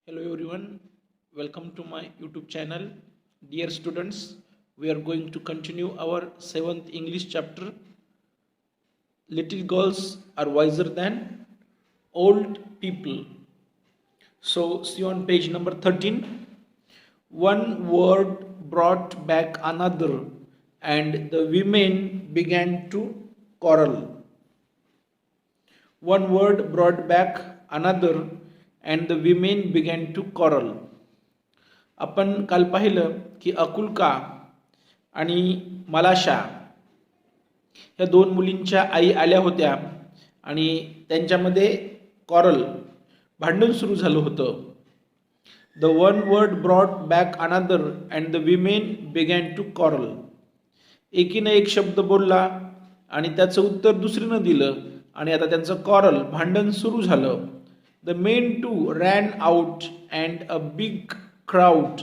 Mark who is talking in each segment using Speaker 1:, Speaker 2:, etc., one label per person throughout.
Speaker 1: Hello everyone, welcome to my YouTube channel. Dear students, we are going to continue our 7th English chapter. Little girls are wiser than old people. So, see on page number 13. One word brought back another, and the women began to quarrel. One word brought back another, and the women began to quarrel. आपण काल पाहिलं की अकुल्का आणि मलाशा या दोन मुलींच्या आई आल्या होत्या आणि त्यांच्यामध्ये कॉरल भांडण सुरू झालं होतं. The one word brought back another and the women began to quarrel. एकीनं एक शब्द बोलला आणि त्याचं उत्तर दुसरीनं दिलं आणि आता त्यांचं कॉरल भांडण सुरू झालं. The men two ran out and a big crowd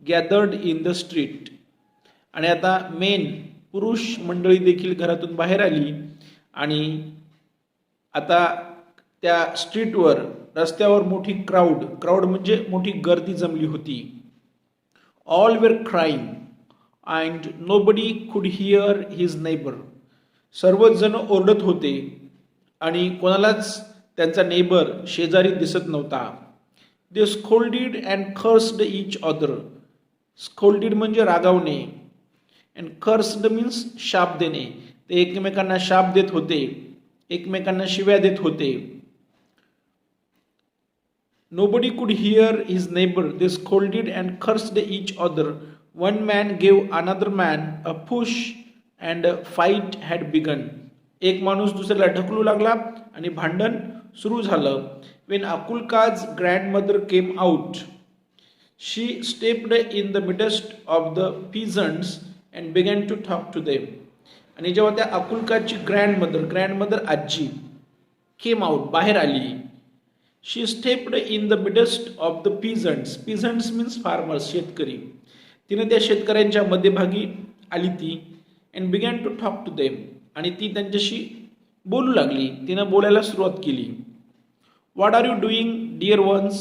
Speaker 1: gathered in the street. आणि आता मेन पुरुष मंडळी देखील घरातून बाहेर आली आणि आता त्या स्ट्रीटवर रस्त्यावर मोठी क्राऊड म्हणजे मोठी गर्दी जमली होती. All where crying and nobody could hear his neighbour. सर्वच जण ओरडत होते आणि कोणालाच त्यांचा नेबर शेजारी दिसत नव्हता. They scolded and cursed each other. Scolded म्हणजे रागावणे अँड कर्स्ड मीन्स शाप देणे. ते एकमेकांना शाप देत होते, एकमेकांना शिव्या देत होते. Nobody could hear his neighbour. They scolded and cursed each other. One man gave another man a push and fight had begun. एक माणूस दुसऱ्याला ढकलू लागला आणि भांडण सुरू झालं. When Akulka's grandmother came out she stepped in the midst of the peasants and began to talk to them. आणि जेव्हा त्या अकुल्काची ग्रँडमदर आजी केम आउट बाहेर आली. She stepped in the midst of the peasants means farmers, शेतकरी. तिने त्या शेतकऱ्यांच्या मध्यभागी आली ती and began to talk to them. आणि ती त्यांच्याशी बोलू लागली, तिनं बोलायला सुरुवात केली. What are you doing dear ones,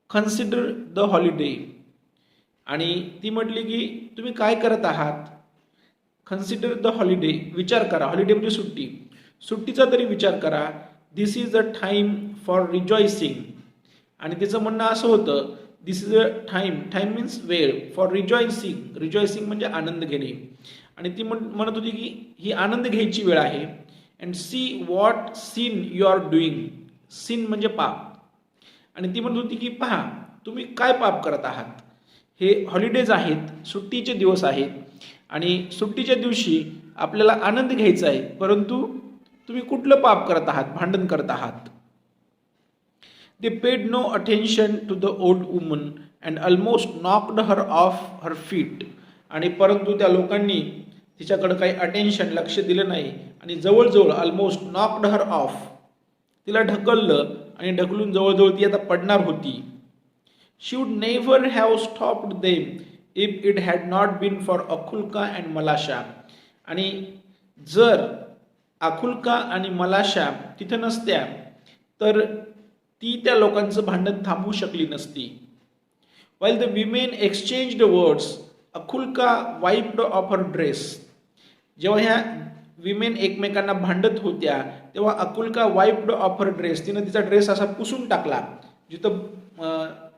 Speaker 1: consider the holiday. आणि ती म्हटली की तुम्ही काय करत आहात. कन्सिडर द हॉलिडे, विचार करा. हॉलिडे म्हणजे सुट्टी, सुट्टीचा तरी विचार करा. This is a time for rejoicing. आणि तिचं म्हणणं असं होतं, this is a time means वेळ, फॉर रिजॉयसिंग म्हणजे आनंद घेणे. आणि ती म्हणत होती की ही आनंद घ्यायची वेळ आहे. And see what sin you are doing. Sin म्हणजे पाप. आणि ती म्हणत होती की पहा तुम्ही काय पाप करत आहात. हे हॉलिडेज आहेत, सुट्टीचे दिवस आहेत आणि सुट्टीच्या दिवशी आपल्याला आनंद घ्यायचा आहे, परंतु तुम्ही कुठलं पाप करत आहात, भांडण करत आहात. They paid no attention to the old woman and almost knocked her off her feet. आणि परंतु त्या लोकांनी तिच्याकडं काही अटेन्शन, लक्ष दिलं नाही आणि जवळजवळ ऑलमोस्ट नॉक्ड हर ऑफ, तिला ढकललं आणि ढकलून जवळजवळ ती आता पडणार होती. She would never have stopped them if it had not been for Akulka and Malasha. आणि जर अकुल्का आणि मलाशा तिथं नसत्या तर ती त्या लोकांचं भांडण थांबवू शकली नसती. While the women exchanged words Akulka wiped off her dress. जेव्हा ह्या विमेन एकमेकांना भांडत होत्या तेव्हा अकुल्का वाईप्ड ऑफ हर ड्रेस, तिनं तिचा ड्रेस असा पुसून टाकला. जिथं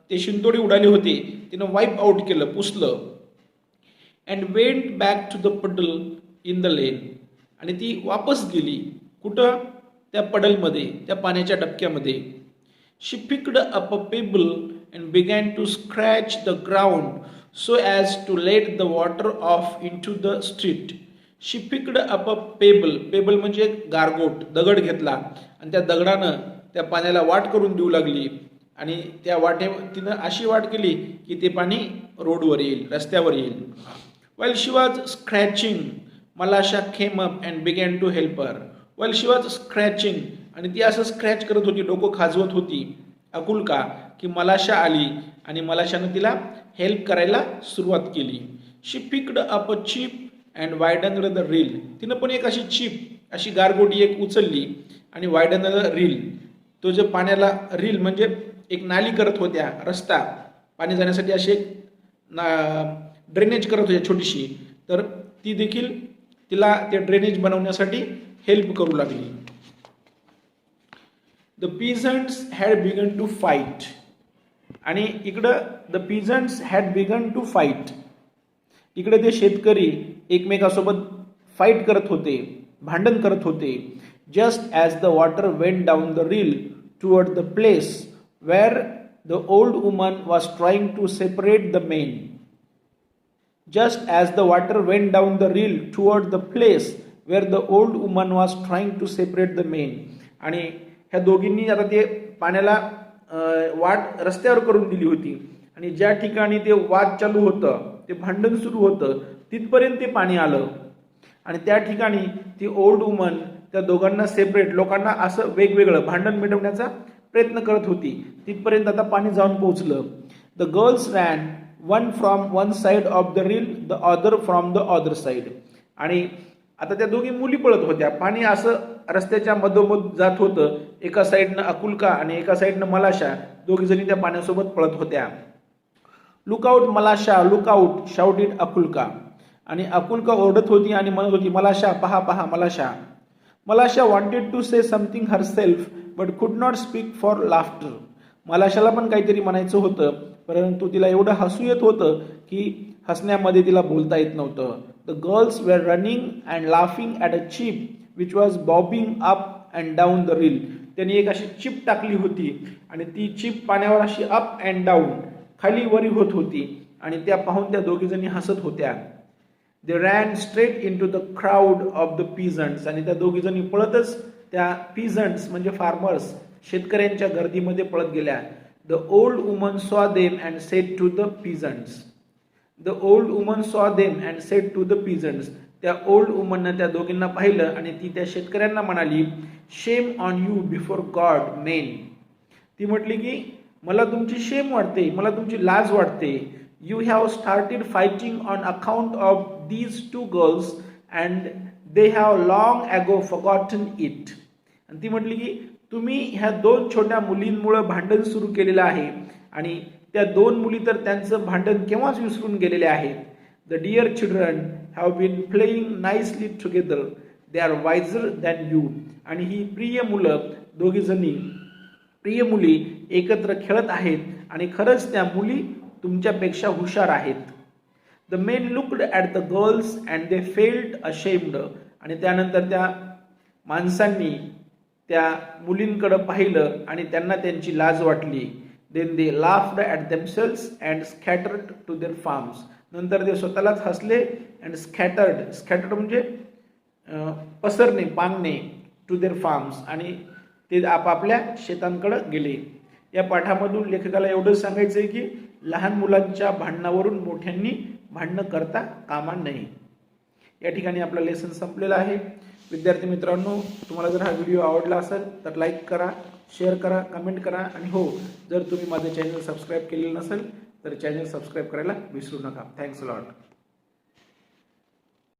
Speaker 1: ते शिंतोडी उडाली होती तिनं वाईप आउट केलं, पुसलं. And went back to the puddle in the lane. आणि ती वापस गेली कुठं, त्या पडलमध्ये, त्या पाण्याच्या डबक्यामध्ये. She picked up a pebble and began to scratch the ground so as to let the water off into the street. She picked up a pebble म्हणजे गारगोट, दगड घेतला आणि त्या दगडानं त्या पाण्याला वाट करून देऊ लागली. आणि त्या तिनं अशी वाट केली की ते पाणी रोडवर येईल, रस्त्यावर येईल. While she was scratching Malasha came up and began to help her. While she was scratching, आणि ती असं स्क्रॅच करत होती, डोकं खाजवत होती अकुल्का, की मलाशा आली आणि मलाशानं तिला हेल्प करायला सुरुवात केली. She picked up a chip and widened the rill. तिनं पण एक अशी चिप, अशी गारगोटी एक उचलली आणि वायडन्ड द रील, तो जो पाण्याला रील म्हणजे एक नाली करत होत्या, रस्ता पाणी जाण्यासाठी अशी एक ड्रेनेज करत होत्या छोटीशी, तर ती देखील तिला ते ड्रेनेज बनवण्यासाठी हेल्प करू लागली. The peasants had begun to fight. आणि इकडं the peasants had begun to fight, इकडे ते शेतकरी एकमेकासोबत फाईट करत होते, भांडण करत होते. Just as the water went down the rill toward the place where the old woman was trying to separate the men. Just as the water went down the rill toward the place where the old woman was trying to separate the men. आणि ह्या दोघींनी आता ते पाण्याला वाट रस्त्यावर करून दिली होती, आणि ज्या ठिकाणी ते वाद चालू होतं, ते भांडण सुरू होतं, तिथपर्यंत ते पाणी आलं. आणि त्या ठिकाणी ती ओल्ड वुमन त्या दोघांना सेपरेट, लोकांना असं वेगवेगळं भांडण मिटवण्याचा प्रयत्न करत होती. तिथपर्यंत आता पाणी जाऊन पोहोचलं. The girls ran one from one side of the reel, the other from the other side. आणि आता त्या दोघी मुली पळत होत्या. पाणी असं रस्त्याच्या मधोमध जात होतं. एका साईडनं अकुल्का आणि एका साईडनं मलाशा, दोघी जणी त्या पाण्यासोबत पळत होत्या. Look out Malasha, look out shouted Akulka. आणि अकुल्का ओरडत होती आणि म्हणत होती, मलाशा, पहा पहा Malasha. Malasha wanted to say something herself but could not speak for laughter. मलाशाला पण काहीतरी म्हणायचं होतं, परंतु तिला एवढं हसू येत होतं की हसण्यामध्ये तिला बोलता येत नव्हतं. The girls were running and laughing at a chip which was bobbing up and down the rill. त्यांनी एक अशी चिप टाकली होती आणि ती चिप पाण्यावर अशी अप अँड डाऊन, खाली वरी होत होती, आणि त्या पाहून त्या दोघी जणी हसत होत्या. They ran straight into the crowd of the peasants. आणि त्या दोघी जणी पळतच त्या पीझंट्स म्हणजे फार्मर्स, शेतकऱ्यांच्या गर्दीमध्ये पळत गेल्या. The old woman saw them and said to the peasants. The old woman saw them and said to the peasants. त्या ओल्ड वुमननं त्या दोघींना पाहिलं आणि ती त्या शेतकऱ्यांना म्हणाली, shame on you before God main. ती म्हटली की मला तुमची शेम वाटते, मला तुमची लाज वाटते. You have started fighting on account of these two girls and they have long ago forgotten it. आणि ती म्हटली की तुम्ही ह्या दोन छोट्या मुलींमुळं भांडण सुरू केलेलं आहे, आणि त्या दोन मुली तर त्यांचं भांडण केव्हाच विसरून गेलेले आहेत. The dear children have been playing nicely together, they are wiser than you. आणि ही प्रिय मुलं, दोघी जणी प्रिय मुली एकत्र खेळत आहेत, आणि खरंच त्या मुली तुमच्यापेक्षा हुशार आहेत. The main looked at the girls and they felt ashamed. आणि त्यानंतर त्या माणसांनी त्या मुलींकडे पाहिलं आणि त्यांना त्यांची लाज वाटली. Then they laughed at themselves and scattered to their farms. नंतर ते स्वतःलाच हसले. अँड स्कॅटर्ड, स्कॅटर्ड म्हणजे पसरणे, पांगणे, टू देअर फार्म्स. आणि ते आपापल्या शेतांकडे गेले. या पाठामधून लेखकाला एवढंच सांगायचं आहे की लहान मुलांच्या भांडणावरून मोठ्यांनी भांडणं करता कामा नये. या ठिकाणी आपला लेसन संपलेला आहे. विद्यार्थी मित्रांनो, तुम्हाला जर हा व्हिडिओ आवडला असेल तर लाईक करा, शेअर करा, कमेंट करा. आणि हो, जर तुम्ही माझे चॅनल सबस्क्राईब केलेलं नसेल तर चॅनल सबस्क्राईब करायला विसरू नका. Thanks a lot.